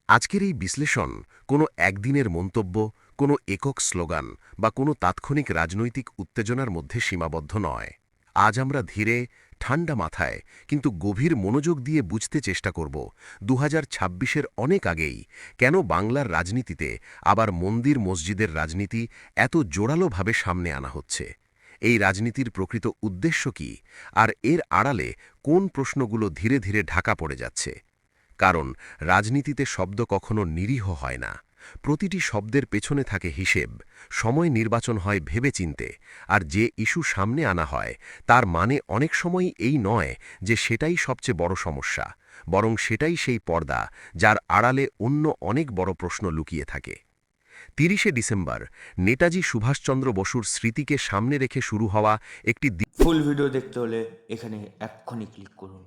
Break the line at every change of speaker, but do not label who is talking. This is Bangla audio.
আজকের এই বিশ্লেষণ কোনো একদিনের মন্তব্য, কোনো একক স্লোগান বা কোনো তাৎক্ষণিক রাজনৈতিক উত্তেজনার মধ্যে সীমাবদ্ধ নয়। আজ আমরা ধীরে, ঠান্ডা মাথায় কিন্তু গভীর মনোযোগ দিয়ে বুঝতে চেষ্টা করব ২০২৬-এর অনেক আগেই কেন বাংলার রাজনীতিতে আবার মন্দির মসজিদের রাজনীতি এত জোরালোভাবে সামনে আনা হচ্ছে। এই রাজনীতির প্রকৃত উদ্দেশ্য কী, আর এর আড়ালে কোন প্রশ্নগুলো ধীরে ধীরে ঢাকা পড়ে যাচ্ছে। কারণ রাজনীতিতে শব্দ কখনো নিরীহ হয় না। প্রতিটি শব্দের পেছনে থাকে হিসেব, সময় নির্বাচন হয় ভেবেচিন্তে, আর যে ইস্যু সামনে আনা হয় তার মানে অনেক সময়ই এই নয় যে সেটাই সবচেয়ে বড় সমস্যা, বরং সেটাই সেই পর্দা যার আড়ালে অন্য অনেক বড় প্রশ্ন লুকিয়ে থাকে। ৩০শে ডিসেম্বর নেতাজি সুভাষচন্দ্র বসুর স্মৃতিকে সামনে রেখে শুরু হওয়া একটি
ফুল ভিডিও দেখতে হলে এখানে এক্ষুনি ক্লিক করুন।